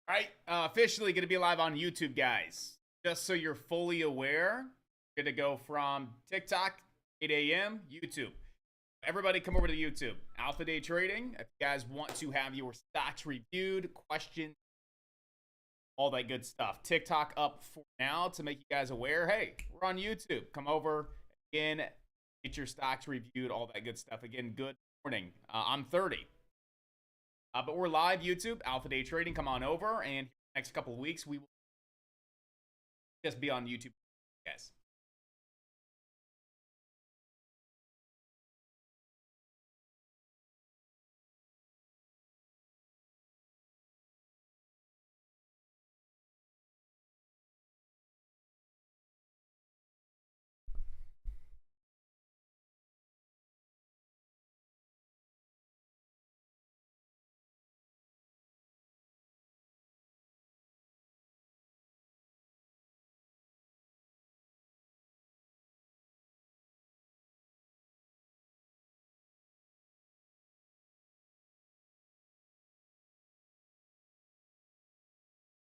All right, officially going to be live on YouTube, guys. Just so you're fully aware, going to go from TikTok, 8 a.m., YouTube. Everybody come over to YouTube. Alpha Day Trading. If you guys want to have your stocks reviewed, questions, all that good stuff. TikTok up for now to make you guys aware. Hey, we're on YouTube. Come over again, get your stocks reviewed, all that good stuff. Again, good morning. I'm 30. But we're live, YouTube, Alpha Day Trading. Come on over, and next couple of weeks, we will just be on YouTube, guys.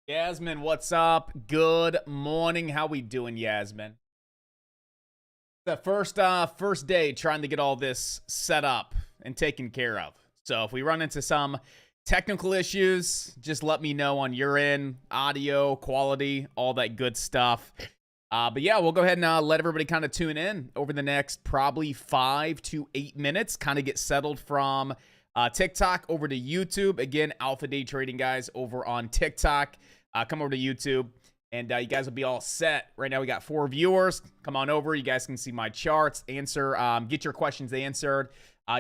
Yasmin, what's up? Good morning. How we doing, Yasmin? The first day trying to get all this set up and taken care of. So if we run into some technical issues, just let me know on your end, audio, quality, all that good stuff. But yeah, we'll go ahead and let everybody kind of tune in over the next probably 5 to 8 minutes, kind of get settled from TikTok over to YouTube. Again, Alpha Day Trading, guys, over on TikTok. Come over to YouTube, and you guys will be all set. Right now, we got 4 viewers. Come on over. You guys can see my charts, answer, get your questions answered,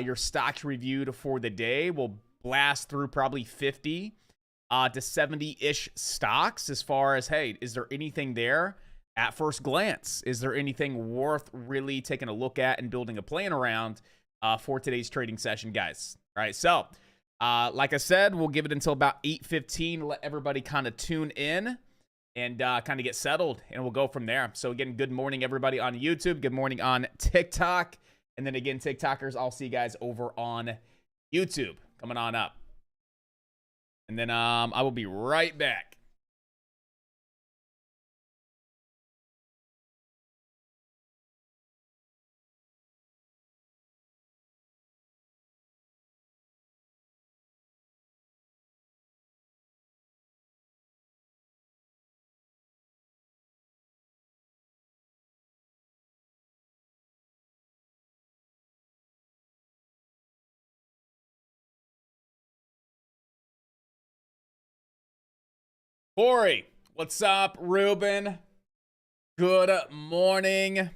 your stocks reviewed for the day. We'll blast through probably 50 to 70-ish stocks as far as, hey, is there anything there at first glance? Is there anything worth really taking a look at and building a plan around for today's trading session, guys? All right, so like I said, we'll give it until about 8:15. Let everybody kind of tune in and kind of get settled, and we'll go from there. So again, good morning, everybody on YouTube. Good morning on TikTok. And then again, TikTokers, I'll see you guys over on YouTube coming on up. And then I will be right back. Corey, what's up? Ruben, good morning.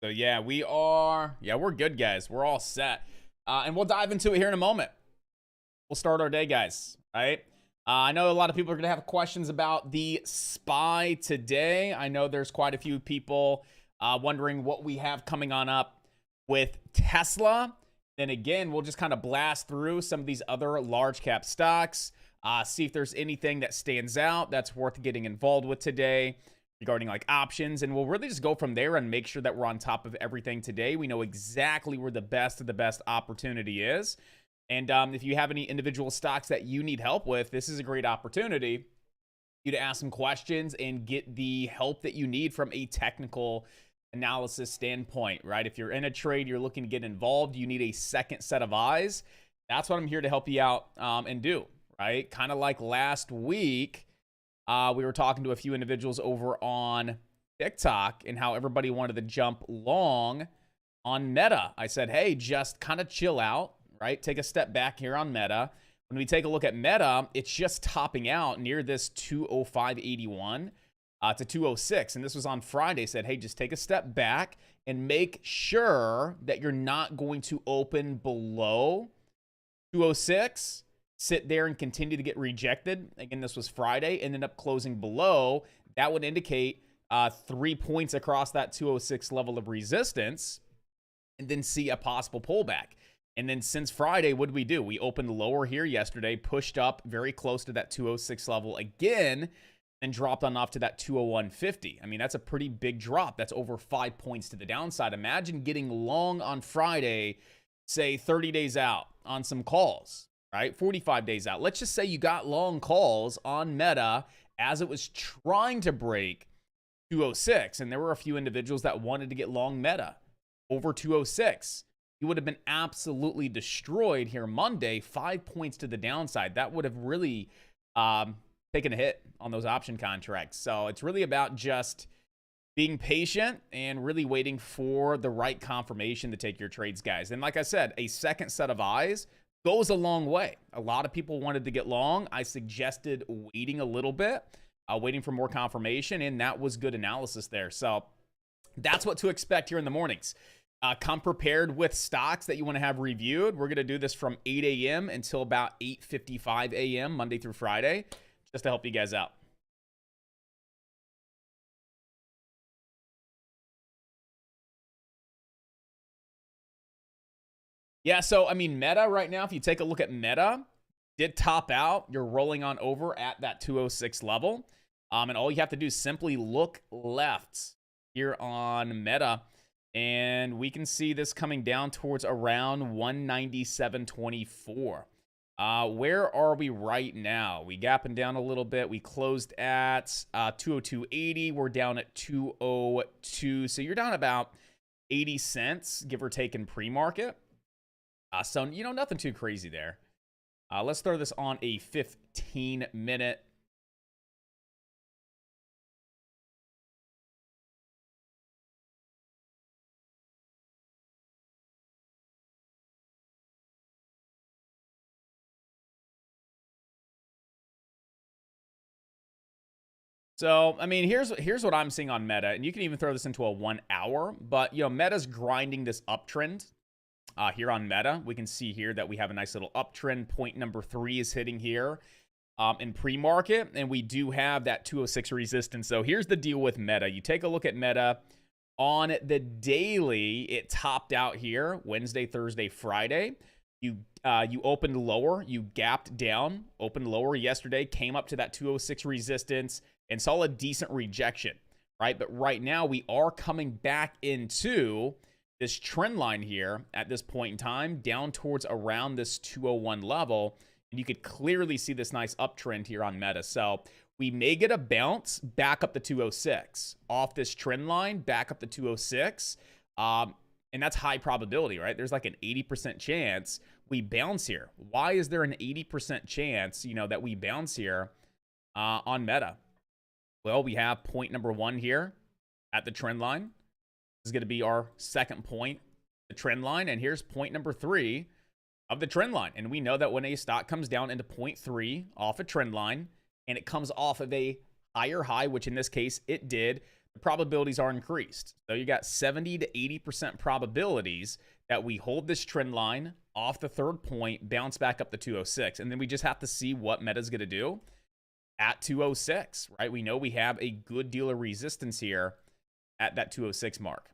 So yeah, we're good, guys. We're all set. And we'll dive into it here in a moment. We'll start our day, guys. All right. I know a lot of people are going to have questions about the SPY today. I know there's quite a few people wondering what we have coming on up with Tesla. Then again, we'll just kind of blast through some of these other large cap stocks, see if there's anything that stands out that's worth getting involved with today regarding like options. And we'll really just go from there and make sure that we're on top of everything today. We know exactly where the best of the best opportunity is. And if you have any individual stocks that you need help with, this is a great opportunity for you to ask some questions and get the help that you need from a technical analysis standpoint, right? If you're in a trade, you're looking to get involved, you need a second set of eyes. That's what I'm here to help you out and do, right? Kind of like last week, we were talking to a few individuals over on TikTok and how everybody wanted to jump long on Meta. I said, hey, just kind of chill out, right? Take a step back here on Meta. When we take a look at Meta, it's just topping out near this 205.81 to 206. And this was on Friday. Said, hey, just take a step back and make sure that you're not going to open below 206, sit there and continue to get rejected. Again, this was Friday, ended up closing below. That would indicate 3 points across that 206 level of resistance and then see a possible pullback. And then since Friday, what did we do? We opened lower here yesterday, pushed up very close to that 206 level again. and dropped on off to that 201.50. I mean, that's a pretty big drop. That's over 5 points to the downside. Imagine getting long on Friday, say 30 days out on some calls, right? 45 days out. Let's just say you got long calls on Meta as it was trying to break 206. And there were a few individuals that wanted to get long Meta over 206. You would have been absolutely destroyed here Monday, 5 points to the downside. That would have really taken a hit on those option contracts. So it's really about just being patient and really waiting for the right confirmation to take your trades, guys. And like I said, a second set of eyes goes a long way. A lot of people wanted to get long. I suggested waiting a little bit, waiting for more confirmation, and that was good analysis there. So that's what to expect here in the mornings. Come prepared with stocks that you want to have reviewed. We're going to do this from 8 a.m. until about 8:55 a.m. Monday through Friday, just to help you guys out. Yeah, so I mean, Meta right now, if you take a look at Meta, did top out. You're rolling on over at that 206 level. And all you have to do is simply look left here on Meta. And we can see this coming down towards around 197.24. Where are we right now? We gapping down a little bit. We closed at 202.80. We're down at 202. So you're down about 80 cents, give or take, in pre-market. So, you know, nothing too crazy there. Let's throw this on a 15-minute. So, I mean, here's what I'm seeing on Meta, and you can even throw this into a 1 hour, but, you know, Meta's grinding this uptrend here on Meta. We can see here that we have a nice little uptrend. Point number 3 is hitting here in pre-market, and we do have that 206 resistance. So here's the deal with Meta. You take a look at Meta on the daily, it topped out here Wednesday, Thursday, Friday. You opened lower, you gapped down, opened lower yesterday, came up to that 206 resistance, and saw a decent rejection, right? But right now, we are coming back into this trend line here at this point in time, down towards around this 201 level, and you could clearly see this nice uptrend here on Meta. So we may get a bounce back up the 206 off this trend line, back up the 206. And that's high probability, right? There's like an 80% chance we bounce here. Why is there an 80% chance, you know, that we bounce here on Meta? Well, we have point number 1 here at the trend line. This is going to be our second point, the trend line. And here's point number 3 of the trend line. And we know that when a stock comes down into point 3 off a trend line, and it comes off of a higher high, which in this case it did, the probabilities are increased. So you got 70 to 80% probabilities that we hold this trend line off the third point, bounce back up to 206. And then we just have to see what Meta's going to do at 206, right? We know we have a good deal of resistance here at that 206 mark.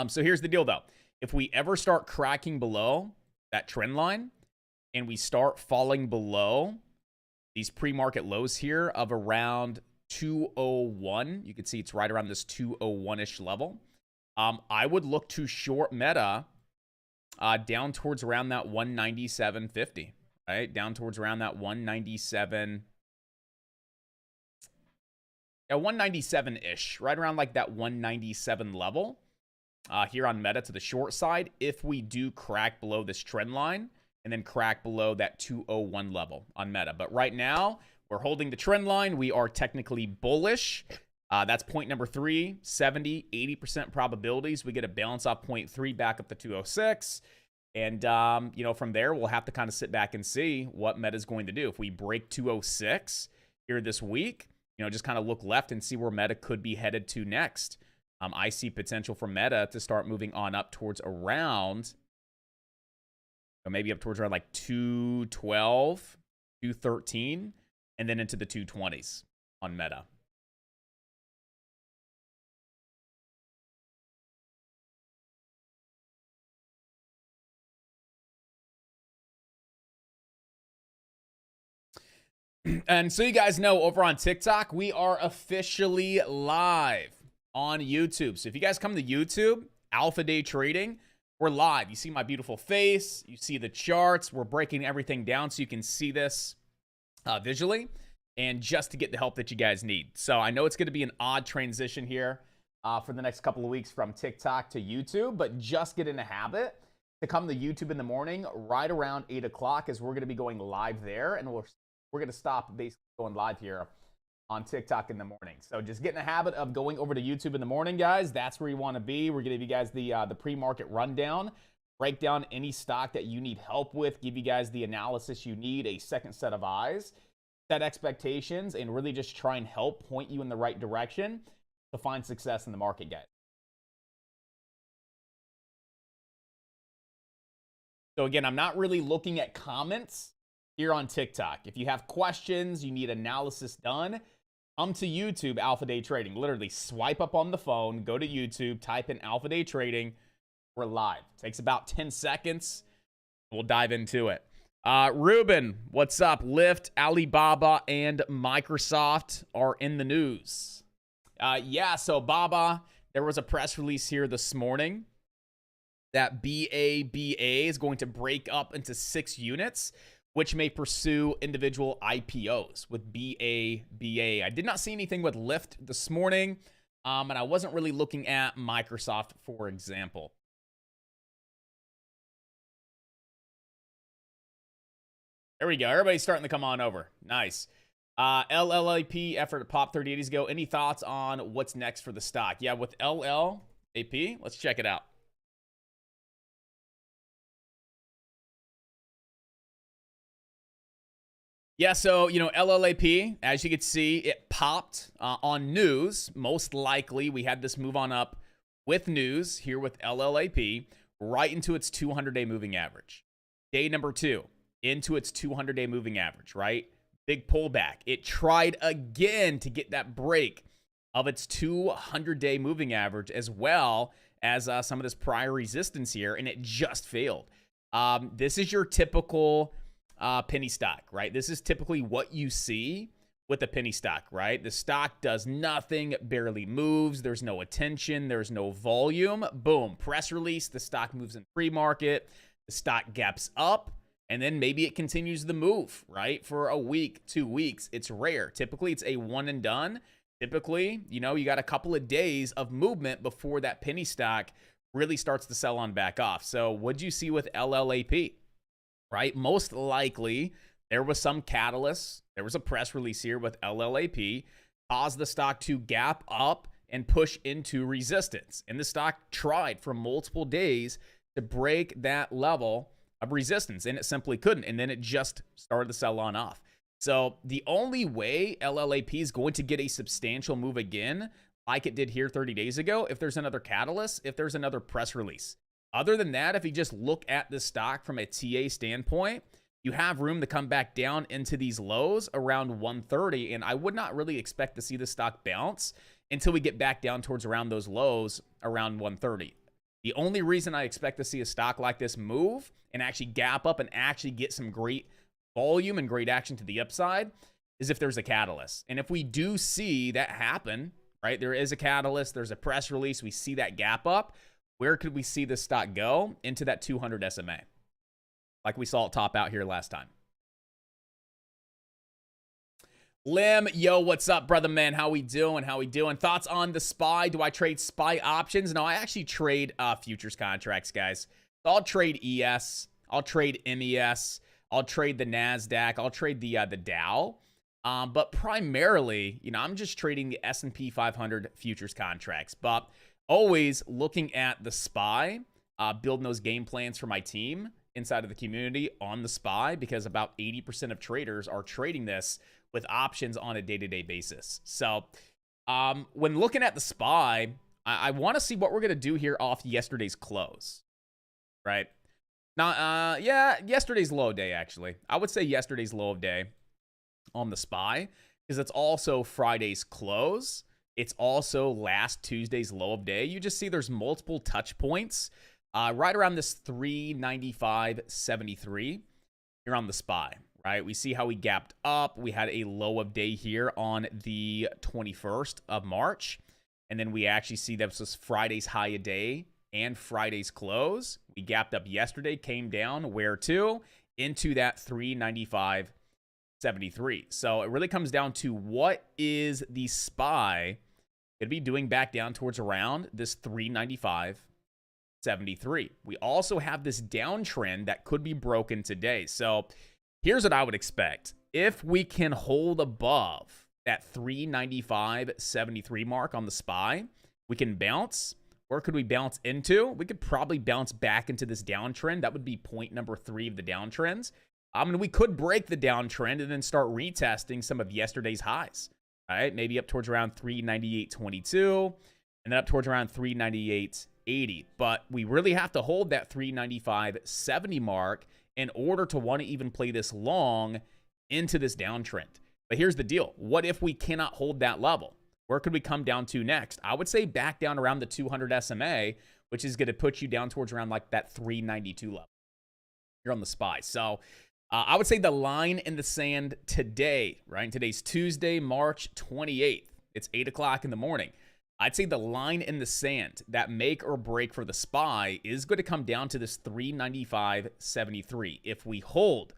So here's the deal, though. If we ever start cracking below that trend line and we start falling below these pre-market lows here of around 201, you can see it's right around this 201-ish level. I would look to short Meta down towards around that 197.50, right? Down towards around that 197. Yeah, 197-ish, right around like that 197 level here on Meta to the short side, if we do crack below this trend line and then crack below that 201 level on Meta. But right now, we're holding the trend line. We are technically bullish. That's point number 3, 70, 80% probabilities. We get a balance off point 3 back up to 206. And, you know, from there, we'll have to kind of sit back and see what Meta is going to do. If we break 206 here this week, you know, just kind of look left and see where Meta could be headed to next. I see potential for Meta to start moving on up towards around, or maybe up towards around like 212, 213, and then into the 220s on Meta. And so you guys know, over on TikTok, we are officially live on YouTube. So if you guys come to YouTube, Alpha Day Trading, we're live. You see my beautiful face. You see the charts. We're breaking everything down so you can see this visually, and just to get the help that you guys need. So I know it's going to be an odd transition here for the next couple of weeks from TikTok to YouTube, but just get in a habit to come to YouTube in the morning right around 8 o'clock, as we're going to be going live there, and we're going to stop basically going live here on TikTok in the morning. So just get in the habit of going over to YouTube in the morning, guys. That's where you want to be. We're going to give you guys the pre-market rundown, break down any stock that you need help with, give you guys the analysis you need, a second set of eyes, set expectations, and really just try and help point you in the right direction to find success in the market, guys. So again, I'm not really looking at comments here on TikTok. If you have questions, you need analysis done, come to YouTube, Alpha Day Trading. Literally swipe up on the phone, go to YouTube, type in Alpha Day Trading. We're live. It takes about 10 seconds. We'll dive into it. Ruben, what's up? Lyft, Alibaba, and Microsoft are in the news. Yeah, so Baba, there was a press release here this morning that BABA is going to break up into 6 units, which may pursue individual IPOs with BABA. I did not see anything with Lyft this morning, and I wasn't really looking at Microsoft, for example. There we go. Everybody's starting to come on over. Nice. LLAP effort to pop 30 days ago. Any thoughts on what's next for the stock? Yeah, with LLAP, let's check it out. Yeah, so, LLAP, as you can see, it popped on news. Most likely, we had this move on up with news here with LLAP right into its 200-day moving average. Day number 2, into its 200-day moving average, right? Big pullback. It tried again to get that break of its 200-day moving average, as well as some of this prior resistance here, and it just failed. This is your typical penny stock, right? This is typically what you see with a penny stock, right? The stock does nothing, barely moves. There's no attention. There's no volume. Boom, press release. The stock moves in pre-market. The stock gaps up, and then maybe it continues the move, right? For a week, 2 weeks. It's rare. Typically, it's a one and done. Typically, you got a couple of days of movement before that penny stock really starts to sell on back off. So what'd you see with LLAP, right? Most likely, there was some catalyst. There was a press release here with LLAP, caused the stock to gap up and push into resistance. And the stock tried for multiple days to break that level of resistance, and it simply couldn't. And then it just started to sell on off. So the only way LLAP is going to get a substantial move again, like it did here 30 days ago, if there's another catalyst, if there's another press release. Other than that, if you just look at the stock from a TA standpoint, you have room to come back down into these lows around 130, and I would not really expect to see the stock bounce until we get back down towards around those lows around 130. The only reason I expect to see a stock like this move and actually gap up and actually get some great volume and great action to the upside is if there's a catalyst. And if we do see that happen, right, there is a catalyst, there's a press release, we see that gap up, where could we see this stock go? Into that 200 SMA, like we saw it top out here last time. Lim, yo, what's up, brother man? How we doing? Thoughts on the SPY? Do I trade SPY options? No, I actually trade futures contracts, guys. So I'll trade ES. I'll trade MES. I'll trade the NASDAQ. I'll trade the Dow. But primarily, I'm just trading the S&P 500 futures contracts. But always looking at the SPY, building those game plans for my team inside of the community on the SPY, because about 80% of traders are trading this with options on a day-to-day basis. So when looking at the SPY, I want to see what we're going to do here off yesterday's close, right? Now, yeah, yesterday's low day, actually. I would say yesterday's low of day on the SPY, because it's also Friday's close. It's also last Tuesday's low of day. You just see there's multiple touch points right around this 395.73 here on the SPY, right? We see how we gapped up. We had a low of day here on the 21st of March. And then we actually see that this was Friday's high of day and Friday's close. We gapped up yesterday, came down where to? Into that 395.73. So it really comes down to what is the SPY going to be doing back down towards around this 395.73. We also have this downtrend that could be broken today. So here's what I would expect. If we can hold above that 395.73 mark on the SPY, we can bounce. Where could we bounce into? We could probably bounce back into this downtrend. That would be point number 3 of the downtrends. I mean, we could break the downtrend and then start retesting some of yesterday's highs. All right, maybe up towards around 398.22 and then up towards around 398.80. But we really have to hold that 395.70 mark in order to want to even play this long into this downtrend. But here's the deal. What if we cannot hold that level? Where could we come down to next? I would say back down around the 200 SMA, which is going to put you down towards around like that 392 level. You're on the SPY. So I would say the line in the sand today, right? Today's Tuesday, March 28th. It's 8 o'clock in the morning. I'd say the line in the sand that make or break for the SPY is going to come down to this 395.73. If we hold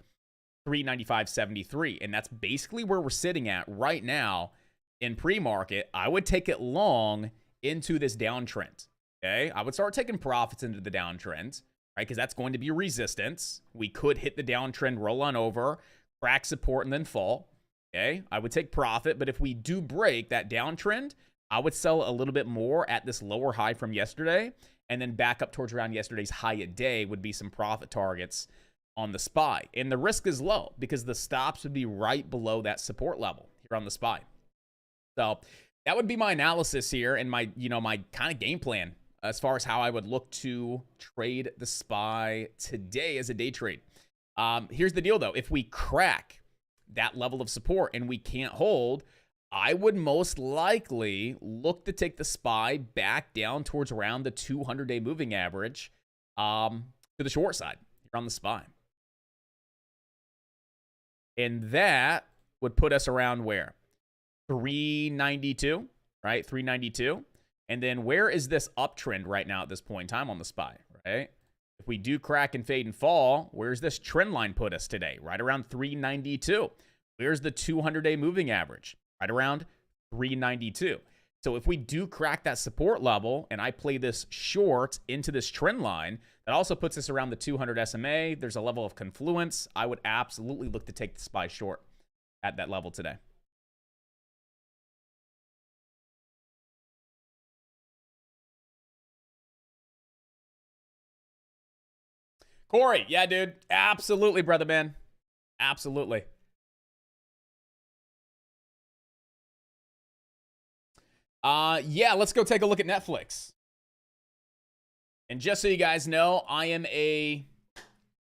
395.73, and that's basically where we're sitting at right now in pre-market, I would take it long into this downtrend. Okay, I would start taking profits into the downtrend, right? Because that's going to be resistance. We could hit the downtrend, roll on over, crack support, and then fall. Okay, I would take profit, but if we do break that downtrend, I would sell a little bit more at this lower high from yesterday, and then back up towards around yesterday's high a day would be some profit targets on the SPY. And the risk is low because the stops would be right below that support level here on the SPY. So that would be my analysis here and my, my kind of game plan as far as how I would look to trade the SPY today as a day trade. Here's the deal though. If we crack that level of support and we can't hold, I would most likely look to take the SPY back down towards around the 200-day moving average to the short side here on the SPY. And that would put us around where? 392, right? 392. And then where is this uptrend right now at this point in time on the SPY, right? If we do crack and fade and fall, where's this trend line put us today? Right around 392. Where's the 200-day moving average? Right around 392. So if we do crack that support level and I play this short into this trend line, that also puts us around the 200 SMA. There's a level of confluence. I would absolutely look to take the SPY short at that level today. Corey, yeah, dude. Absolutely, brother man. Absolutely. Yeah, let's go take a look at Netflix. And just so you guys know, I am a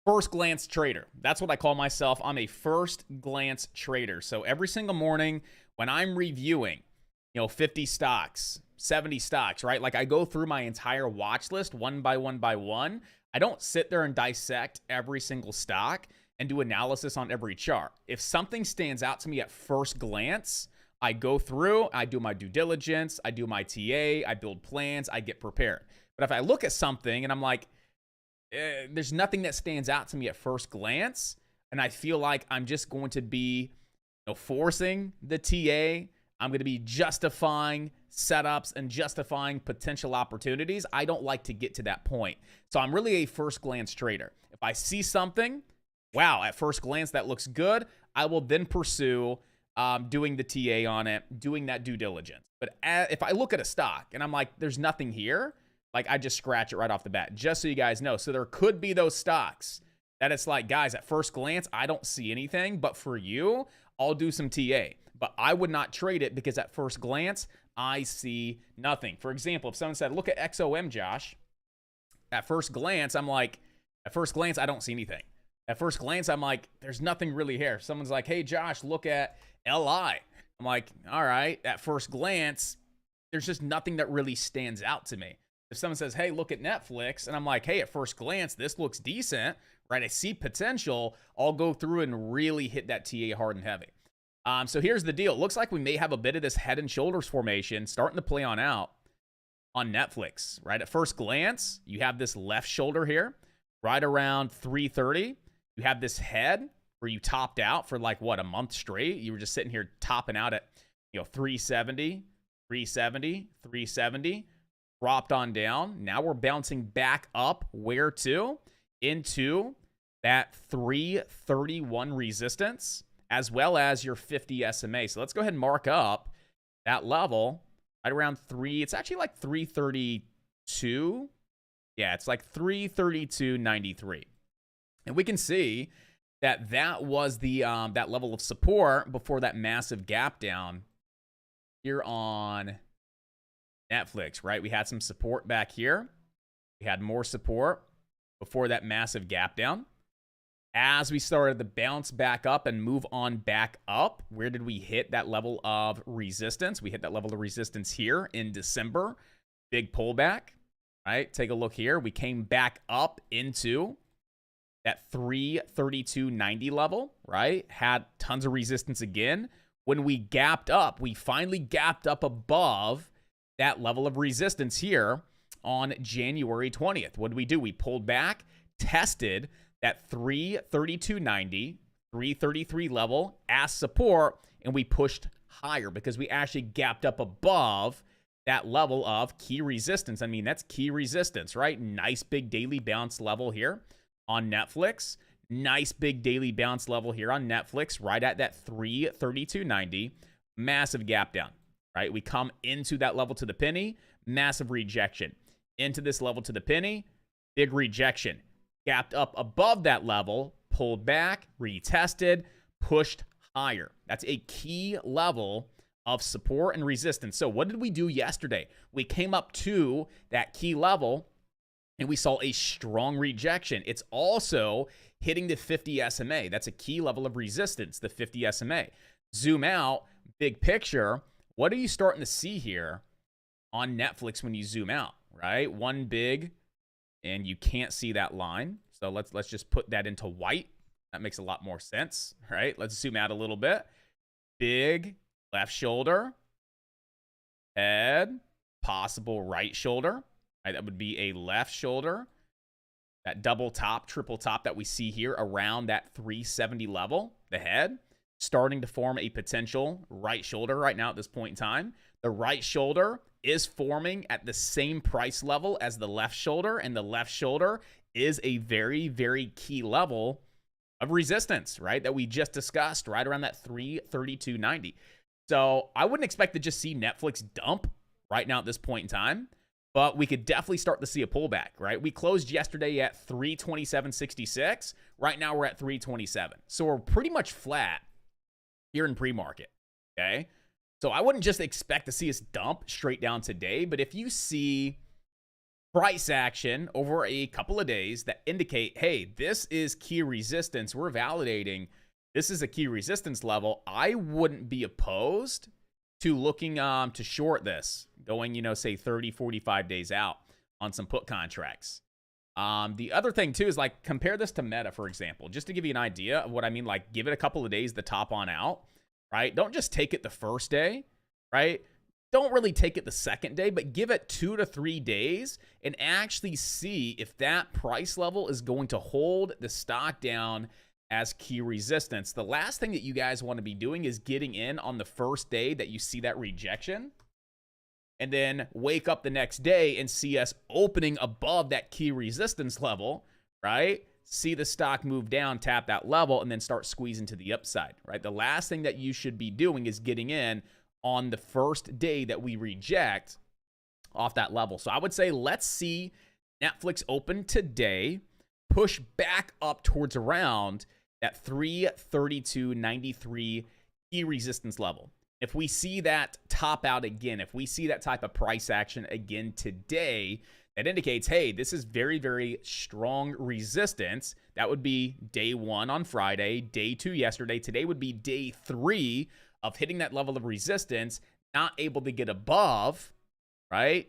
first glance trader. That's what I call myself. I'm a first glance trader. So every single morning when I'm reviewing, 50 stocks, 70 stocks, right? Like I go through my entire watch list one by one by one. I don't sit there and dissect every single stock and do analysis on every chart. If something stands out to me at first glance, I go through, I do my due diligence, I do my TA, I build plans, I get prepared. But if I look at something and I'm like, there's nothing that stands out to me at first glance, and I feel like I'm just going to be forcing the TA, I'm going to be justifying setups and justifying potential opportunities, I don't like to get to that point. So I'm really a first glance trader. If I see something, wow, at first glance that looks good, I will then pursue doing the TA on it, doing that due diligence. But if I look at a stock and I'm like, there's nothing here, like I just scratch it right off the bat, just so you guys know. So there could be those stocks that it's like, guys, at first glance, I don't see anything, but for you, I'll do some TA. But I would not trade it because at first glance, I see nothing. For example, if someone said, look at XOM, Josh, at first glance, I'm like, at first glance, I don't see anything. At first glance, I'm like, there's nothing really here. Someone's like, hey, Josh, look at LI. I'm like, all right, at first glance, there's just nothing that really stands out to me. If someone says, hey, look at Netflix, and I'm like, hey, at first glance, this looks decent, right? I see potential. I'll go through and really hit that TA hard and heavy. So here's the deal. It looks like we may have a bit of this head and shoulders formation starting to play on out on Netflix, right? At first glance, you have this left shoulder here, right around 330. You have this head where you topped out for like, what, a month straight? You were just sitting here topping out at, 370, 370, 370, dropped on down. Now we're bouncing back up where to? Into that 331 resistance, as well as your 50 SMA. So let's go ahead and mark up that level right around 3. It's actually like 332. Yeah, it's like 332.93. And we can see that that was the that level of support before that massive gap down here on Netflix, right? We had some support back here. We had more support before that massive gap down. As we started to bounce back up and move on back up, where did we hit that level of resistance? We hit that level of resistance here in December. Big pullback, right? Take a look here. We came back up into that 332.90 level, right? Had tons of resistance again. When we gapped up, we finally gapped up above that level of resistance here on January 20th. What did we do? We pulled back, tested that 332.90, 333 level as support, and we pushed higher because we actually gapped up above that level of key resistance. I mean, that's key resistance, right? Nice big daily bounce level here on Netflix. Nice big daily bounce level here on Netflix, right at that 332.90. Massive gap down, right? We come into that level to the penny, massive rejection. Into this level to the penny, big rejection. Gapped up above that level, pulled back, retested, pushed higher. That's a key level of support and resistance. So what did we do yesterday? We came up to that key level and we saw a strong rejection. It's also hitting the 50 SMA. That's a key level of resistance, the 50 SMA. Zoom out, big picture. What are you starting to see here on Netflix when you zoom out, right? One big, and you can't see that line. So let's just put that into white. That makes a lot more sense, right? Let's zoom out a little bit. Big left shoulder, head, possible right shoulder. Right? That would be a left shoulder. That double top, triple top that we see here around that 370 level, the head, starting to form a potential right shoulder right now at this point in time. The right shoulder is forming at the same price level as the left shoulder, and the left shoulder is a very, very key level of resistance, right? That we just discussed right around that 332.90. So I wouldn't expect to just see Netflix dump right now at this point in time, but we could definitely start to see a pullback, right? We closed yesterday at 327.66. Right now we're at 327. So we're pretty much flat here in pre-market, okay? So I wouldn't just expect to see us dump straight down today, but if you see price action over a couple of days that indicate, hey, this is key resistance, we're validating this is a key resistance level, I wouldn't be opposed to looking to short this, going, say 30, 45 days out on some put contracts. The other thing too is like compare this to Meta, for example, just to give you an idea of what I mean. Like give it a couple of days to top on out, right? Don't just take it the first day, right? Don't really take it the second day, but give it 2 to 3 days and actually see if that price level is going to hold the stock down as key resistance. The last thing that you guys want to be doing is getting in on the first day that you see that rejection and then wake up the next day and see us opening above that key resistance level, right? See the stock move down, tap that level, and then start squeezing to the upside, right? The last thing that you should be doing is getting in on the first day that we reject off that level. So I would say let's see Netflix open today, push back up towards around that 332.93 key resistance level. If we see that top out again, if we see that type of price action again today, that indicates, hey, this is very, very strong resistance. That would be day 1 on Friday, day 2 yesterday. Today would be day 3 of hitting that level of resistance, not able to get above, right?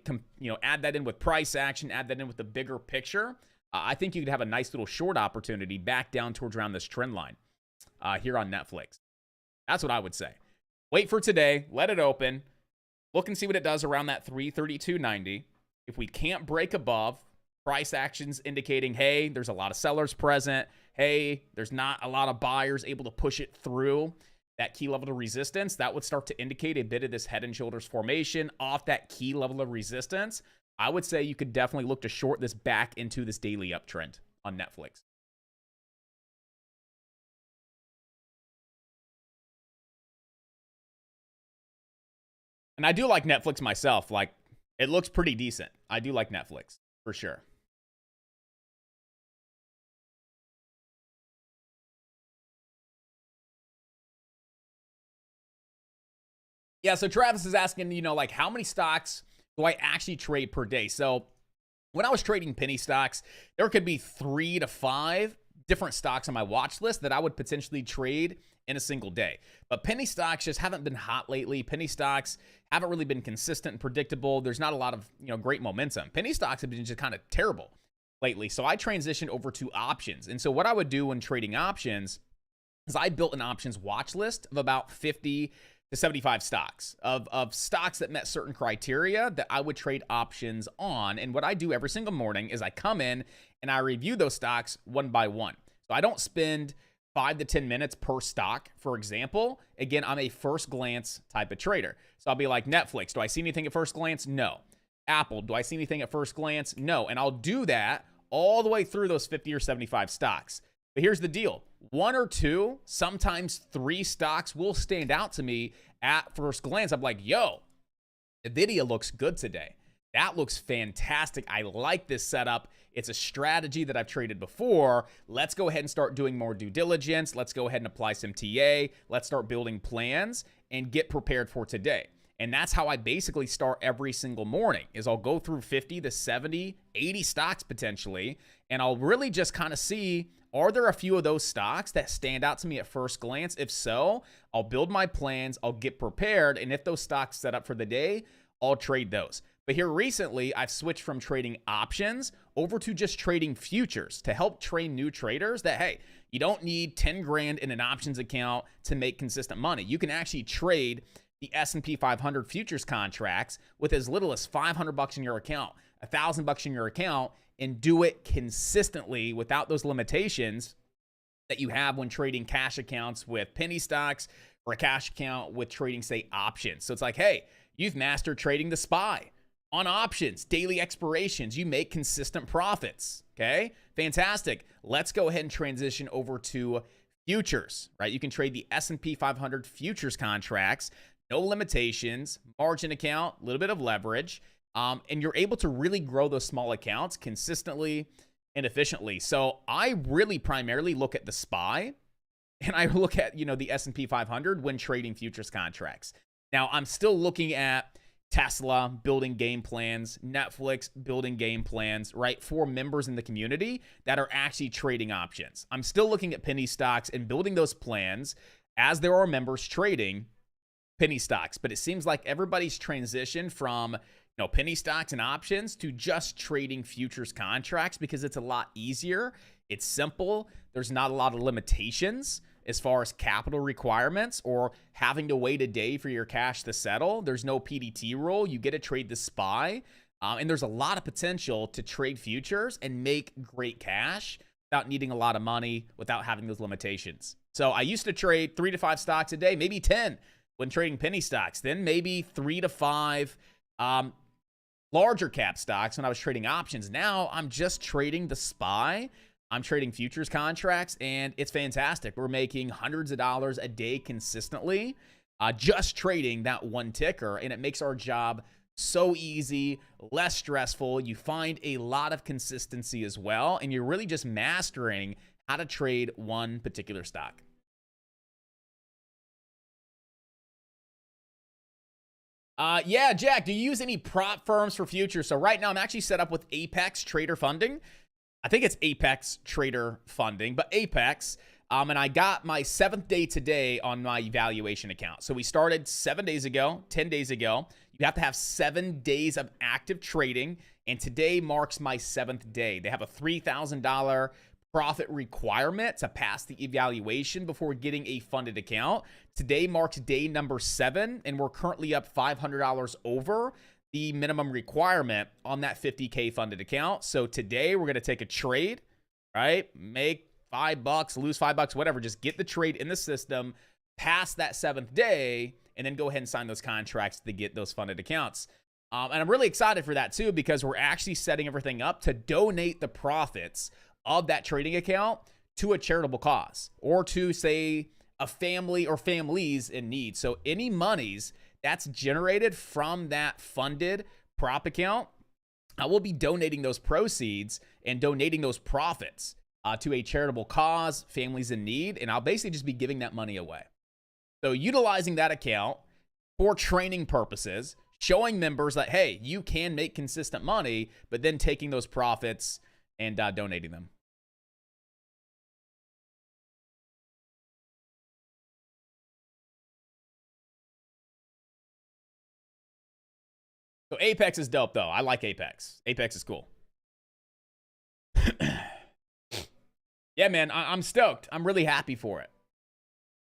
Add that in with price action, add that in with the bigger picture. I think you could have a nice little short opportunity back down towards around this trend line here on Netflix. That's what I would say. Wait for today. Let it open. Look and see what it does around that 332.90. If we can't break above, price actions indicating, hey, there's a lot of sellers present. Hey, there's not a lot of buyers able to push it through that key level of resistance. That would start to indicate a bit of this head and shoulders formation off that key level of resistance. I would say you could definitely look to short this back into this daily uptrend on Netflix. And I do like Netflix myself. Like, it looks pretty decent. I do like Netflix, for sure. Yeah, so Travis is asking, like, how many stocks do I actually trade per day? So when I was trading penny stocks, there could be 3 to 5 different stocks on my watch list that I would potentially trade in a single day. But penny stocks just haven't been hot lately. Penny stocks haven't really been consistent and predictable. There's not a lot of, great momentum. Penny stocks have been just kind of terrible lately. So I transitioned over to options. And so what I would do when trading options is I built an options watch list of about 50 to 75 stocks of stocks that met certain criteria that I would trade options on. And what I do every single morning is I come in and I review those stocks one by one. So I don't spend 5 to 10 minutes per stock, for example. Again, I'm a first glance type of trader. So I'll be like, Netflix, do I see anything at first glance? No. Apple, do I see anything at first glance? No. And I'll do that all the way through those 50 or 75 stocks. But here's the deal. 1 or 2, sometimes 3 stocks will stand out to me at first glance. I'm like, yo, NVIDIA looks good today. That looks fantastic. I like this setup. It's a strategy that I've traded before. Let's go ahead and start doing more due diligence. Let's go ahead and apply some TA. Let's start building plans and get prepared for today. And that's how I basically start every single morning is I'll go through 50 to 70, 80 stocks potentially, and I'll really just kind of see, are there a few of those stocks that stand out to me at first glance? If so, I'll build my plans, I'll get prepared, and if those stocks set up for the day, I'll trade those. But here recently, I've switched from trading options over to just trading futures to help train new traders that, hey, you don't need 10 grand in an options account to make consistent money. You can actually trade the S&P 500 futures contracts with as little as $500 in your account, $1,000 in your account, and do it consistently without those limitations that you have when trading cash accounts with penny stocks or a cash account with trading, say, options. So it's like, hey, you've mastered trading the SPY on options, daily expirations. You make consistent profits. Okay, fantastic. Let's go ahead and transition over to futures, right? You can trade the S&P 500 futures contracts, no limitations, margin account, a little bit of leverage. And you're able to really grow those small accounts consistently and efficiently. So I really primarily look at the SPY and I look at, the S&P 500 when trading futures contracts. Now, I'm still looking at Tesla building game plans, Netflix building game plans, right, for members in the community that are actually trading options. I'm still looking at penny stocks and building those plans as there are members trading penny stocks. But it seems like everybody's transitioned from penny stocks and options to just trading futures contracts because it's a lot easier. It's simple. There's not a lot of limitations as far as capital requirements or having to wait a day for your cash to settle. There's no PDT rule. You get to trade the SPY. And there's a lot of potential to trade futures and make great cash without needing a lot of money, without having those limitations. So I used to trade 3 to 5 stocks a day, maybe 10 when trading penny stocks, then maybe 3 to 5 larger cap stocks when I was trading options. Now I'm just trading the SPY. I'm trading futures contracts, and it's fantastic. We're making hundreds of dollars a day consistently just trading that one ticker, and it makes our job so easy, less stressful. You find a lot of consistency as well, and you're really just mastering how to trade one particular stock. Yeah, Jack, do you use any prop firms for futures? So right now I'm actually set up with Apex Trader Funding. I think it's Apex Trader Funding, but Apex, And I got my 7th day today on my evaluation account. So we started 7 days ago, 10 days ago. You have to have 7 days of active trading. And today marks my 7th day. They have a $3,000 profit requirement to pass the evaluation before getting a funded account. Today marks day number 7, and we're currently up $500 over the minimum requirement on that 50K funded account. So today we're going to take a trade, right? Make $5, lose $5, whatever. Just get the trade in the system, pass that 7th day, and then go ahead and sign those contracts to get those funded accounts. And I'm really excited for that too, because we're actually setting everything up to donate the profits of that trading account to a charitable cause, or to, say, a family or families in need. So any monies that's generated from that funded prop account, I will be donating those proceeds and donating those profits to a charitable cause, families in need, and I'll basically just be giving that money away. So utilizing that account for training purposes, showing members that, hey, you can make consistent money, but then taking those profits and donating them. So Apex is dope, though. I like Apex. Apex is cool. Yeah, man, I'm stoked. I'm really happy for it.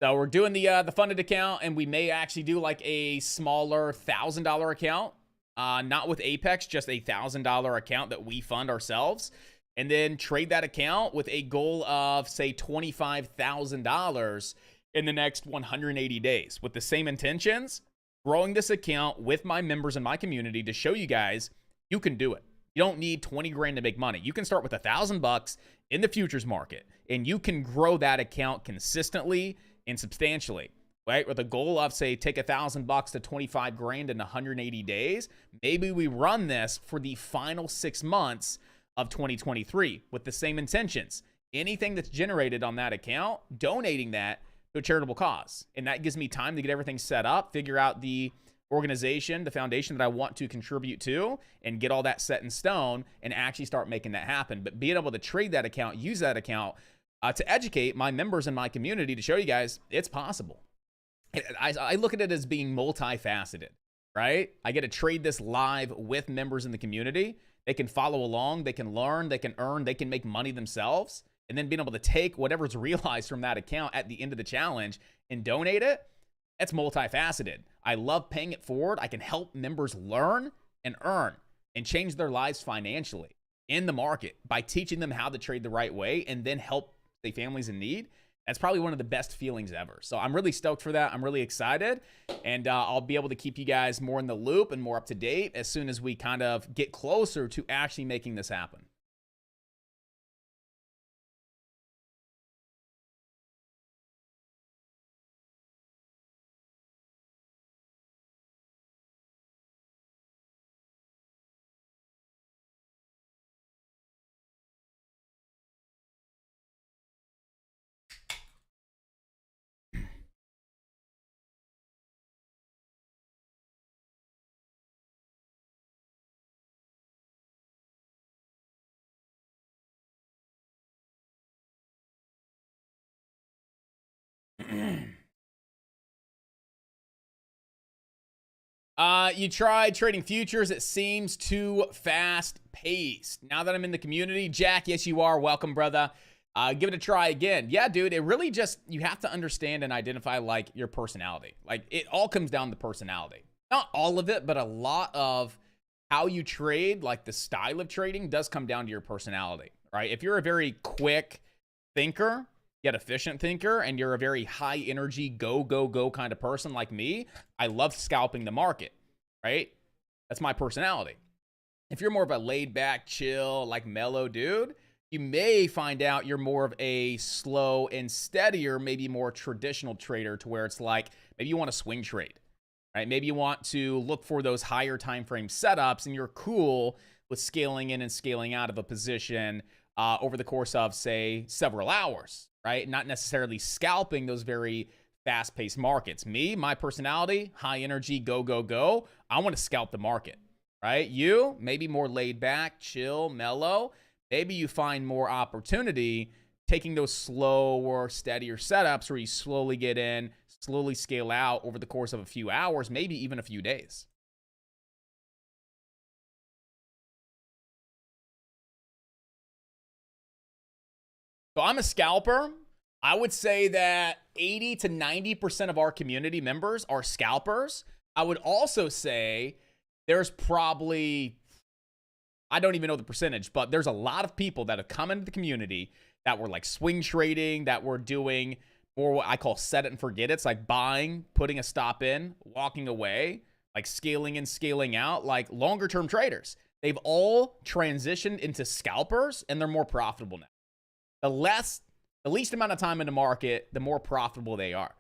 So we're doing the funded account, and we may actually do like a smaller $1,000 account, not with Apex, just a $1,000 account that we fund ourselves, and then trade that account with a goal of, say, $25,000 in the next 180 days with the same intentions, growing this account with my members in my community to show you guys you can do it. You don't need 20 grand to make money. You can start with $1,000 in the futures market, and you can grow that account consistently and substantially, right? With a goal of, say, take $1,000 to 25 grand in 180 days. Maybe we run this for the final 6 months of 2023 with the same intentions. Anything that's generated on that account, donating that to a charitable cause. And that gives me time to get everything set up, figure out the organization, the foundation that I want to contribute to, and get all that set in stone and actually start making that happen. But being able to trade that account, use that account to educate my members in my community, to show you guys it's possible. I look at it as being multifaceted, right? I get to trade this live with members in the community. They can follow along, they can learn, they can earn, they can make money themselves. And then being able to take whatever's realized from that account at the end of the challenge and donate it, that's multifaceted. I love paying it forward. I can help members learn and earn and change their lives financially in the market by teaching them how to trade the right way, and then help the families in need. That's probably one of the best feelings ever. So I'm really stoked for that. I'm really excited, and I'll be able to keep you guys more in the loop and more up to date as soon as we kind of get closer to actually making this happen. You tried trading futures. It seems too fast paced. Now that I'm in the community, Jack, yes, you are. Welcome, brother. Give it a try again. Yeah, dude, it really just, you have to understand and identify like your personality. Like, it all comes down to personality. Not all of it, but a lot of how you trade, like the style of trading, does come down to your personality, right? If you're a very quick thinker, yet efficient thinker, and you're a very high energy, go, go, go kind of person like me, I love scalping the market, right? That's my personality. If you're more of a laid back, chill, like mellow dude, you may find out you're more of a slow and steadier, maybe more traditional trader, to where it's like, maybe you want to swing trade, right? Maybe you want to look for those higher time frame setups, and you're cool with scaling in and scaling out of a position over the course of, say, several hours, right? Not necessarily scalping those very fast-paced markets. Me, my personality, high energy, go, go, go. I want to scalp the market, right? You, maybe more laid back, chill, mellow. Maybe you find more opportunity taking those slower, steadier setups where you slowly get in, slowly scale out over the course of a few hours, maybe even a few days. So I'm a scalper. I would say that 80 to 90% of our community members are scalpers. I would also say there's probably, I don't even know the percentage, but there's a lot of people that have come into the community that were like swing trading, that were doing more what I call set it and forget it. It's like buying, putting a stop in, walking away, like scaling in, scaling out, like longer term traders. They've all transitioned into scalpers and they're more profitable now. The least amount of time in the market, the more profitable they are.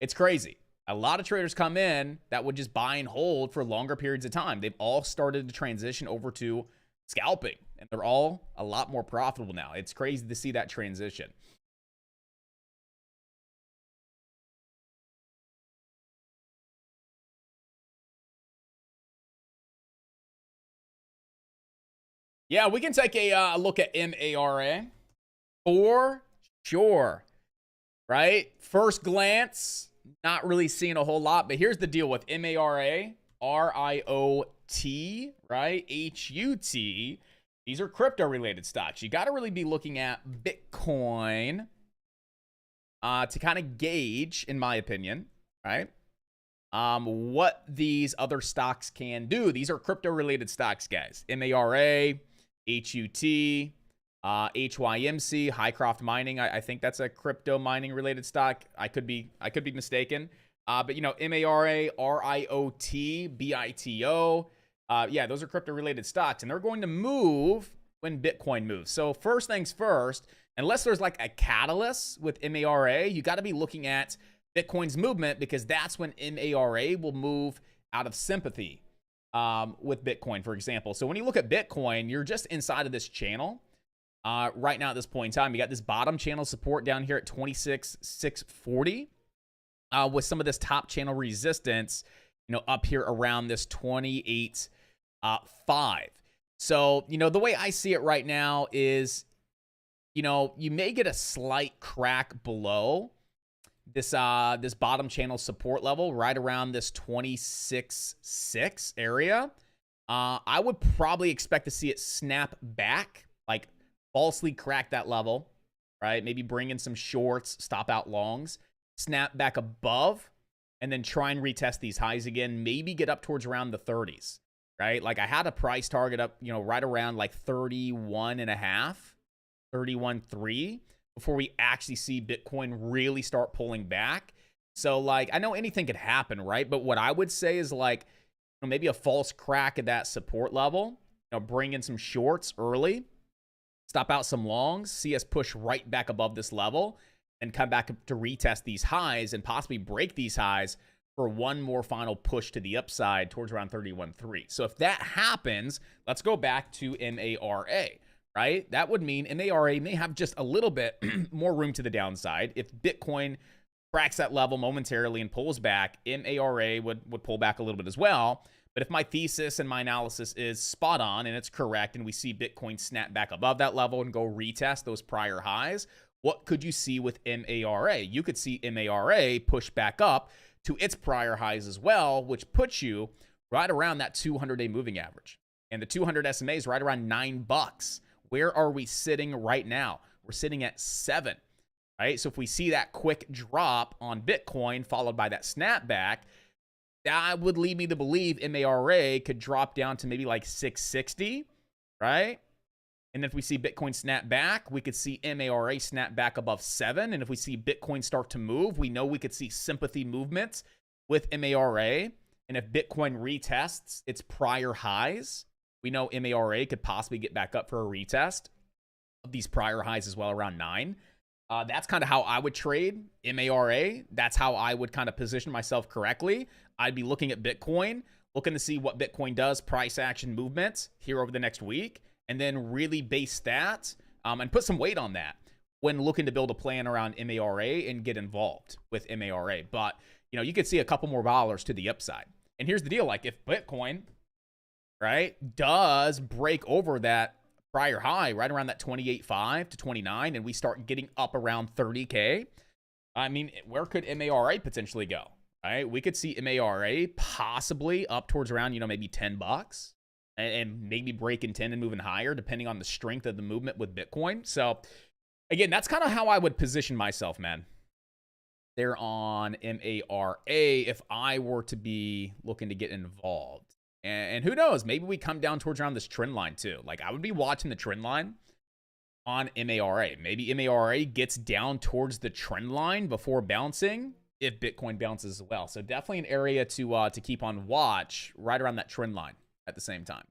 It's crazy. A lot of traders come in that would just buy and hold for longer periods of time. They've all started to transition over to scalping, and they're all a lot more profitable now. It's crazy to see that transition. Yeah, we can take a look at MARA for sure, right? First glance, not really seeing a whole lot, but here's the deal with MARA, RIOT, right? HUT. These are crypto-related stocks. You got to really be looking at Bitcoin to kind of gauge, in my opinion, right? What these other stocks can do. These are crypto-related stocks, guys. MARA, HUT, HYMC, Highcroft Mining. I think that's a crypto mining related stock. I could be mistaken. But you know, MARA, RIOT, BITO. Yeah, those are crypto related stocks, and they're going to move when Bitcoin moves. So first things first, unless there's like a catalyst with MARA, you got to be looking at Bitcoin's movement, because that's when MARA will move out of sympathy with Bitcoin, for example. So when you look at Bitcoin, you're just inside of this channel. Right now at this point in time, you got this bottom channel support down here at 26,640 with some of this top channel resistance, you know, up here around this 28.5. So, you know, the way I see it right now is, you know, you may get a slight crack below this this bottom channel support level right around this 26.6 area. I would probably expect to see it snap back, like falsely crack that level, right? Maybe bring in some shorts, stop out longs, snap back above, and then try and retest these highs again. Maybe get up towards around the 30s, right? Like I had a price target up, you know, right around like 31.5, 31.3 before we actually see Bitcoin really start pulling back. So like, I know anything could happen, right? But what I would say is like, you know, maybe a false crack at that support level, you know, bring in some shorts early, stop out some longs, see us push right back above this level, and come back to retest these highs and possibly break these highs for one more final push to the upside towards around 31.3. So if that happens, let's go back to MARA, right? That would mean MARA may have just a little bit more room to the downside. If Bitcoin cracks that level momentarily and pulls back, MARA would pull back a little bit as well. But if my thesis and my analysis is spot on and it's correct, and we see Bitcoin snap back above that level and go retest those prior highs, what could you see with MARA? You could see MARA push back up to its prior highs as well, which puts you right around that 200-day moving average. And the 200 SMA is right around $9. Where are we sitting right now? We're sitting at 7, right? So if we see that quick drop on Bitcoin followed by that snapback, that would lead me to believe MARA could drop down to maybe like 660, right? And if we see Bitcoin snap back, we could see MARA snap back above 7. And if we see Bitcoin start to move, we know we could see sympathy movements with MARA. And if Bitcoin retests its prior highs, we know MARA could possibly get back up for a retest of these prior highs as well, around 9. That's kind of how I would trade MARA. That's how I would kind of position myself correctly. I'd be looking at Bitcoin, looking to see what Bitcoin does, price action movements here over the next week, and then really base that and put some weight on that when looking to build a plan around MARA and get involved with MARA. But, you know, you could see a couple more dollars to the upside. And here's the deal. Like if Bitcoin, right, does break over that prior high right around that 28.5 to 29, and we start getting up around 30K, I mean, where could MARA potentially go? Right? We could see MARA possibly up towards around, maybe $10 and maybe breaking 10 and moving higher, depending on the strength of the movement with Bitcoin. So again, that's kind of how I would position myself, man. There on MARA if I were to be looking to get involved. And who knows, maybe we come down towards around this trend line too. Like, I would be watching the trend line on MARA. Maybe MARA gets down towards the trend line before bouncing if Bitcoin bounces as well. So definitely an area to keep on watch right around that trend line at the same time.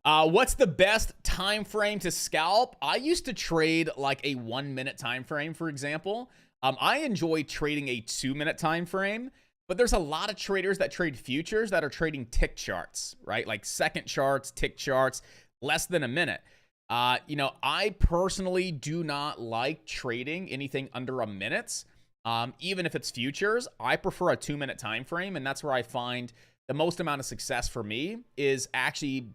What's the best time frame to scalp? I used to trade like a 1 minute time frame, for example. I enjoy trading a 2-minute time frame, but there's a lot of traders that trade futures that are trading tick charts, right? Like second charts, tick charts, less than a minute. I personally do not like trading anything under a minute. Even if it's futures, I prefer a 2-minute time frame, and that's where I find the most amount of success for me is actually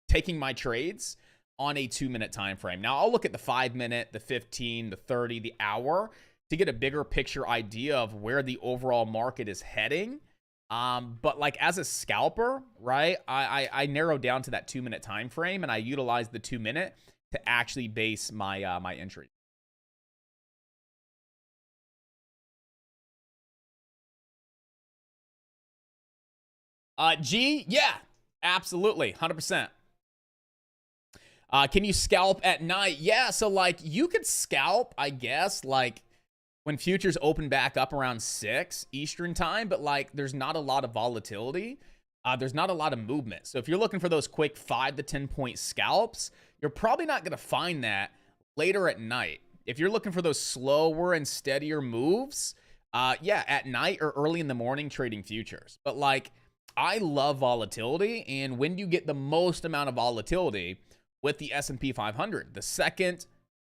taking my trades on a 2-minute time frame. Now, I'll look at the 5-minute, the 15, the 30, the hour to get a bigger picture idea of where the overall market is heading. But like as a scalper, right, I narrow down to that 2-minute time frame, and I utilize the 2-minute to actually base my my entry. G, yeah, absolutely, 100%. Can you scalp at night? Yeah, so like you could scalp, I guess, like when futures open back up around 6 Eastern time, but like there's not a lot of volatility. There's not a lot of movement. So if you're looking for those quick 5 to 10 point scalps, you're probably not going to find that later at night. If you're looking for those slower and steadier moves, yeah, at night or early in the morning trading futures. But like I love volatility, and when you get the most amount of volatility with the S&P 500, the second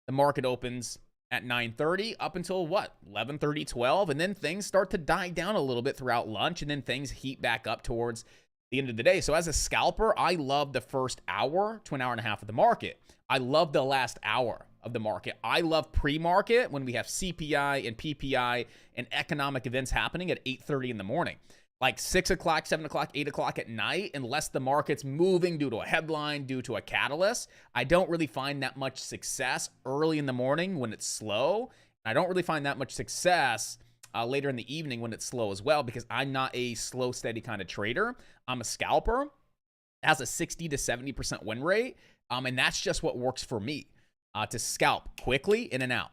the market opens at 9:30 up until what, 11:30, 12, and then things start to die down a little bit throughout lunch, and then things heat back up towards the end of the day. So as a scalper, I love the first hour to an hour and a half of the market. I love the last hour of the market. I love pre-market when we have CPI and PPI and economic events happening at 8:30 in the morning. Like 6 o'clock, 7 o'clock, 8 o'clock at night, unless the market's moving due to a headline, due to a catalyst, I don't really find that much success early in the morning when it's slow. I don't really find that much success later in the evening when it's slow as well, because I'm not a slow, steady kind of trader. I'm a scalper. It has a 60 to 70% win rate, and that's just what works for me, to scalp quickly in and out.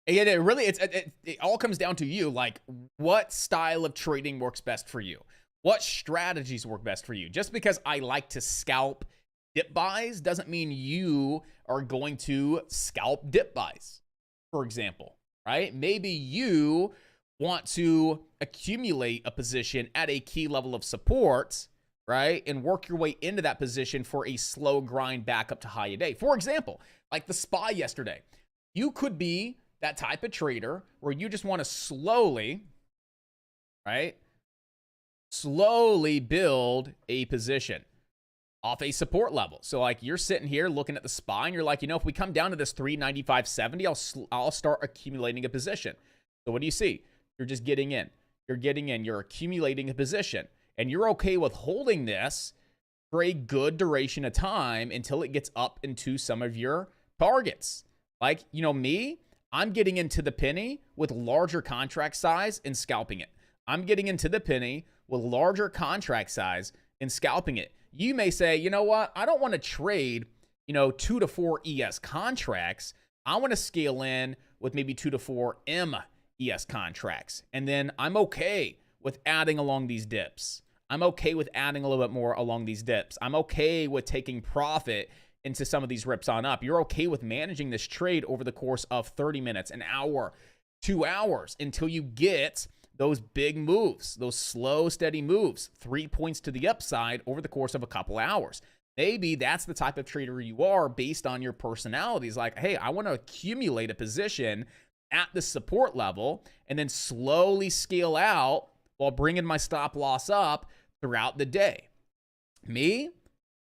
Yeah, it all comes down to you. Like, what style of trading works best for you? What strategies work best for you? Just because I like to scalp dip buys doesn't mean you are going to scalp dip buys, for example, right? Maybe you want to accumulate a position at a key level of support, right? And work your way into that position for a slow grind back up to high a day. For example, like the SPY yesterday, you could be that type of trader where you just want to slowly, right? Slowly build a position off a support level. So like you're sitting here looking at the SPY and you're like, if we come down to this 395.70, I'll start accumulating a position. So what do you see? You're just getting in. You're accumulating a position, and you're okay with holding this for a good duration of time until it gets up into some of your targets. Like, me, I'm getting into the penny with larger contract size and scalping it. I'm getting into the penny with larger contract size and scalping it. You may say, you know what? I don't want to trade, 2 to 4 ES contracts. I want to scale in with maybe 2 to 4 MES contracts. And then I'm okay with adding along these dips. I'm okay with adding a little bit more along these dips. I'm okay with taking profit into some of these rips on up. You're okay with managing this trade over the course of 30 minutes, an hour, 2 hours, until you get those big moves, those slow, steady moves, 3 points to the upside over the course of a couple hours. Maybe that's the type of trader you are based on your personality. It's like, hey, I want to accumulate a position at the support level and then slowly scale out while bringing my stop loss up throughout the day. Me,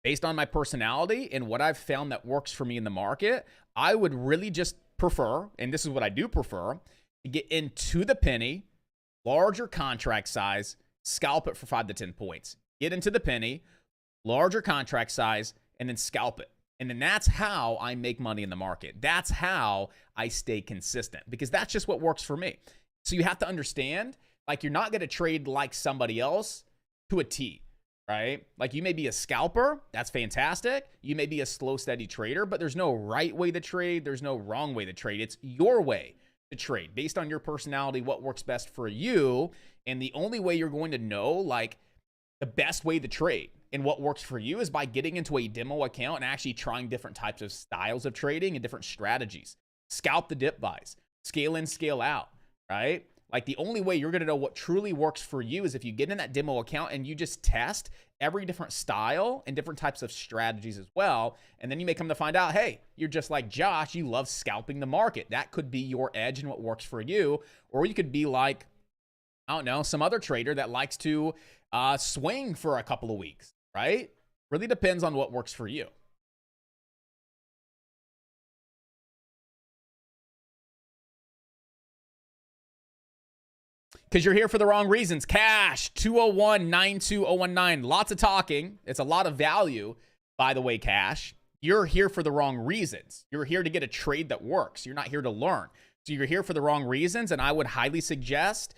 based on my personality and what I've found that works for me in the market, I would really just prefer, and this is what I do prefer, to get into the penny, larger contract size, scalp it for 5 to 10 points. Get into the penny, larger contract size, and then scalp it. And then that's how I make money in the market. That's how I stay consistent, because that's just what works for me. So you have to understand, like, you're not going to trade like somebody else to a T, right? Like, you may be a scalper. That's fantastic. You may be a slow, steady trader, but there's no right way to trade. There's no wrong way to trade. It's your way to trade based on your personality, what works best for you. And the only way you're going to know, like, the best way to trade and what works for you is by getting into a demo account and actually trying different types of styles of trading and different strategies. Scalp the dip buys, scale in, scale out, right? Like, the only way you're going to know what truly works for you is if you get in that demo account and you just test every different style and different types of strategies as well. And then you may come to find out, hey, you're just like Josh, you love scalping the market. That could be your edge and what works for you. Or you could be like, I don't know, some other trader that likes to swing for a couple of weeks, right? Really depends on what works for you. Because you're here for the wrong reasons. Cash, 201-92019. Lots of talking. It's a lot of value, by the way, Cash. You're here for the wrong reasons. You're here to get a trade that works. You're not here to learn. So you're here for the wrong reasons, and I would highly suggest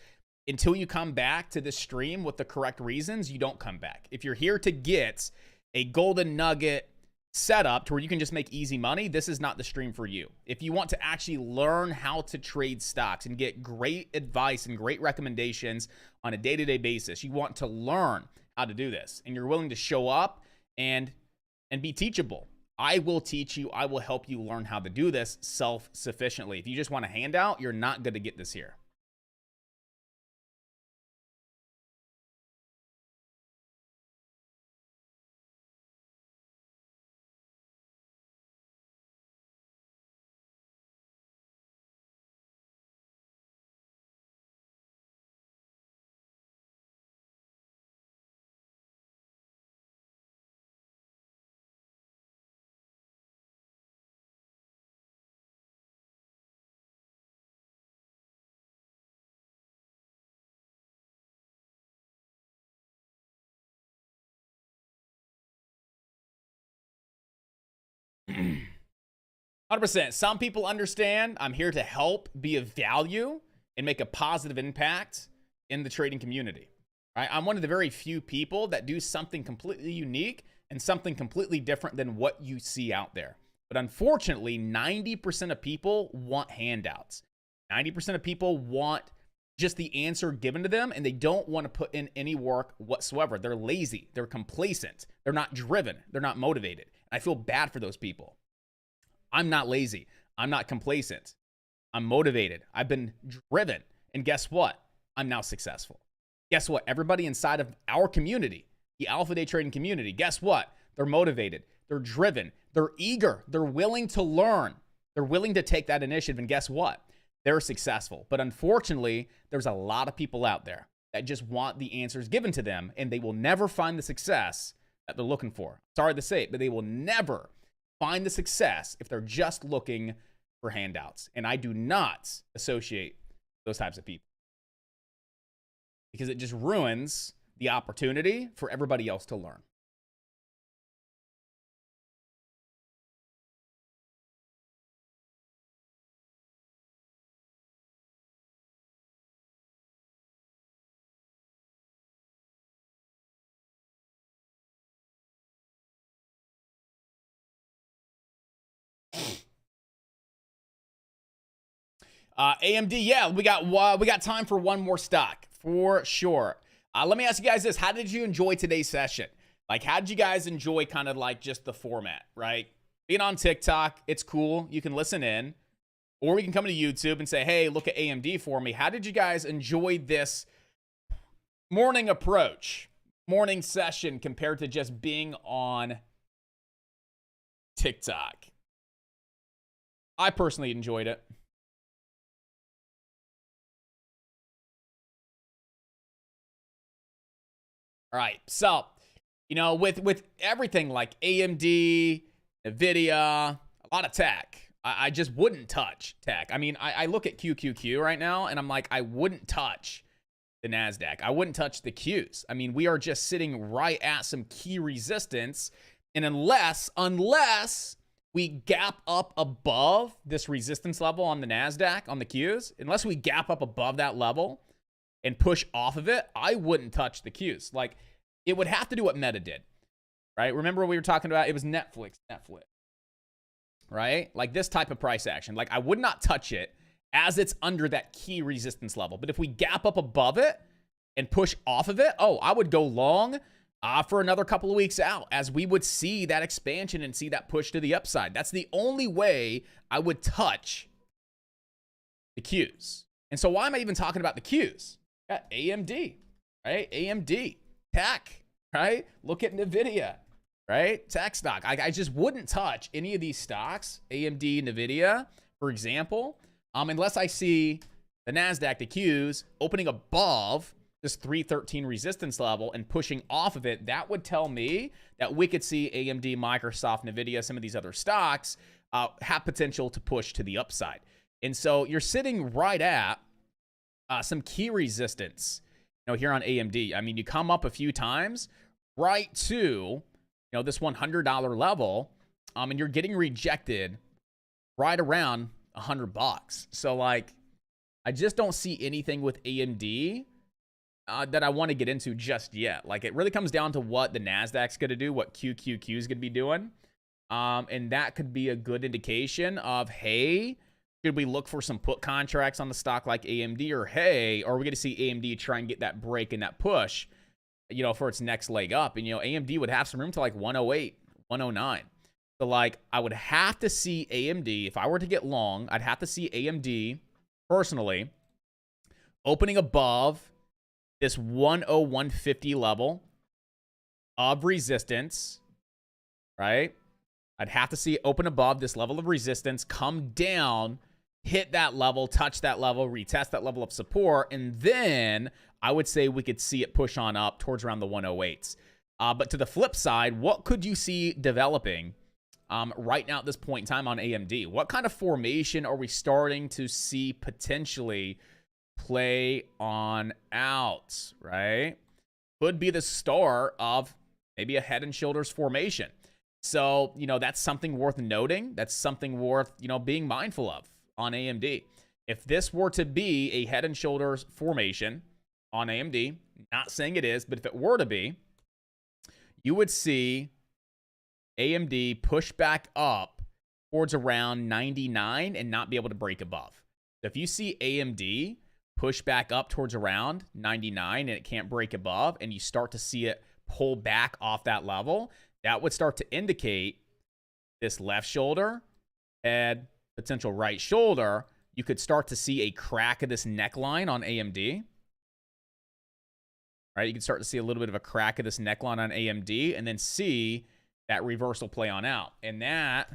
until you come back to this stream with the correct reasons, you don't come back. If you're here to get a golden nugget setup to where you can just make easy money, this is not the stream for you. If you want to actually learn how to trade stocks and get great advice and great recommendations on a day-to-day basis, you want to learn how to do this, and you're willing to show up and be teachable, I will teach you. I will help you learn how to do this self-sufficiently. If you just want a handout, you're not going to get this here. 100%. Some people understand I'm here to help, be of value, and make a positive impact in the trading community. Right? I'm one of the very few people that do something completely unique and something completely different than what you see out there. But unfortunately, 90% of people want handouts. 90% of people want just the answer given to them, and they don't want to put in any work whatsoever. They're lazy. They're complacent. They're not driven. They're not motivated. I feel bad for those people. I'm not lazy. I'm not complacent. I'm motivated. I've been driven. And guess what? I'm now successful. Guess what? Everybody inside of our community, the Alpha Day Trading community, guess what? They're motivated. They're driven. They're eager. They're willing to learn. They're willing to take that initiative. And guess what? They're successful. But unfortunately, there's a lot of people out there that just want the answers given to them, and they will never find the success that they're looking for. Sorry to say it, but they will never find the success if they're just looking for handouts. And I do not associate those types of people, because it just ruins the opportunity for everybody else to learn. AMD, yeah, we got time for one more stock for sure. Let me ask you guys this: how did you enjoy today's session? Like, how did you guys enjoy kind of like just the format, right? Being on TikTok, it's cool. You can listen in, or we can come to YouTube and say, hey, look at AMD for me. How did you guys enjoy this morning approach, morning session compared to just being on TikTok. I personally enjoyed it. All right, so, you know, with everything like AMD, NVIDIA, a lot of tech, I just wouldn't touch tech. I mean, I look at QQQ right now, and I'm like, I wouldn't touch the NASDAQ. I wouldn't touch the Qs. I mean, we are just sitting right at some key resistance, and unless we gap up above this resistance level on the NASDAQ, on the Qs, unless we gap up above that level and push off of it, I wouldn't touch the Qs. Like, it would have to do what Meta did, right? Remember what we were talking about? It was Netflix, right? Like this type of price action. Like, I would not touch it as it's under that key resistance level. But if we gap up above it and push off of it, oh, I would go long for another couple of weeks out as we would see that expansion and see that push to the upside. That's the only way I would touch the Qs. And so why am I even talking about the Qs? Got AMD, right? AMD, tech, right? Look at NVIDIA, right? Tech stock. I just wouldn't touch any of these stocks, AMD, NVIDIA, for example, unless I see the NASDAQ, the Qs, opening above this 313 resistance level and pushing off of it. That would tell me that we could see AMD, Microsoft, NVIDIA, some of these other stocks have potential to push to the upside. And so you're sitting right at some key resistance, you know, here on AMD. I mean, you come up a few times right to, you know, this $100 level, and you're getting rejected right around $100. So, like, I just don't see anything with AMD that I want to get into just yet. Like, it really comes down to what the NASDAQ's going to do, what QQQ is going to be doing. And that could be a good indication of, hey, should we look for some put contracts on the stock like AMD? Or, hey, are we going to see AMD try and get that break and that push, you know, for its next leg up? And, you know, AMD would have some room to like 108, 109. So, like, I would have to see AMD, if I were to get long, I'd have to see AMD, personally, opening above this 101.50 level of resistance, right? I'd have to see it open above this level of resistance, come down, hit that level, touch that level, retest that level of support, and then I would say we could see it push on up towards around the 108s. But to the flip side, what could you see developing right now at this point in time on AMD? What kind of formation are we starting to see potentially play on out, right? Could be the start of maybe a head and shoulders formation. So, you know, that's something worth noting. That's something worth, you know, being mindful of on AMD. If this were to be a head and shoulders formation on AMD, not saying it is, but if it were to be, you would see AMD push back up towards around 99 and not be able to break above. So if you see AMD push back up towards around 99 and it can't break above, and you start to see it pull back off that level, that would start to indicate this left shoulder and potential right shoulder. You could start to see a crack of this neckline on AMD. Right? You can start to see a little bit of a crack of this neckline on AMD and then see that reversal play on out. And that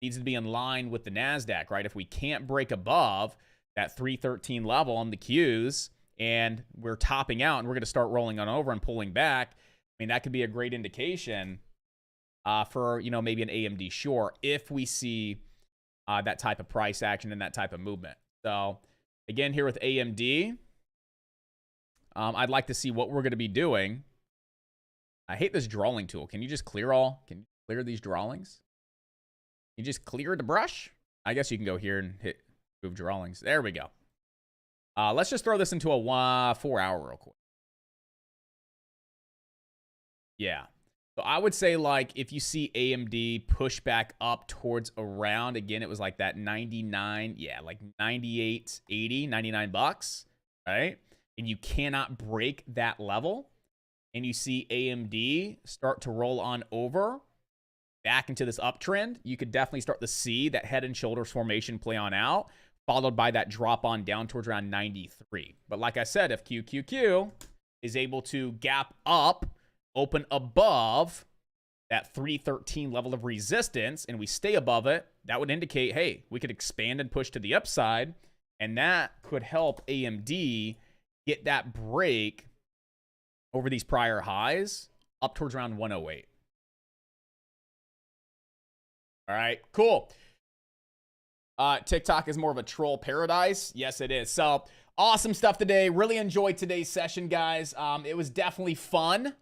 needs to be in line with the NASDAQ, right? If we can't break above that 313 level on the Qs and we're topping out and we're going to start rolling on over and pulling back, I mean, that could be a great indication for, you know, maybe an AMD short if we see that type of price action and that type of movement. So, again, here with AMD, I'd like to see what we're going to be doing. I hate this drawing tool. Can you just clear can you clear these drawings? Can you just clear the brush? I guess you can go here and hit move drawings. There we go. Let's just throw this into a 4-hour real quick. Yeah. So I would say, like, if you see AMD push back up towards around, again, it was like that 99, yeah, like 98, 80, 99 bucks, right? And you cannot break that level, and you see AMD start to roll on over back into this uptrend, you could definitely start to see that head and shoulders formation play on out, followed by that drop on down towards around 93. But like I said, if QQQ is able to gap up, open above that 313 level of resistance and we stay above it, that would indicate, hey, we could expand and push to the upside, and that could help AMD get that break over these prior highs up towards around 108. All right, cool. TikTok is more of a troll paradise. Yes, it is. So awesome stuff today. Really enjoyed today's session, guys. It was definitely fun.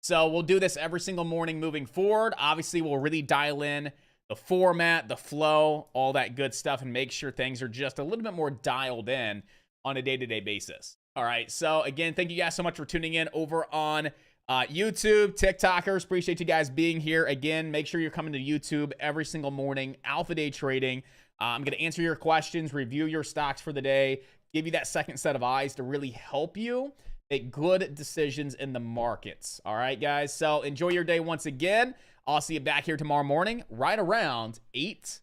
So we'll do this every single morning moving forward. Obviously, we'll really dial in the format, the flow, all that good stuff, and make sure things are just a little bit more dialed in on a day-to-day basis. All right. So again, thank you guys so much for tuning in over on YouTube, TikTokers. Appreciate you guys being here. Again, make sure you're coming to YouTube every single morning. Alpha Day Trading. I'm going to answer your questions, review your stocks for the day, give you that second set of eyes to really help you make good decisions in the markets. All right, guys. So enjoy your day once again. I'll see you back here tomorrow morning right around 8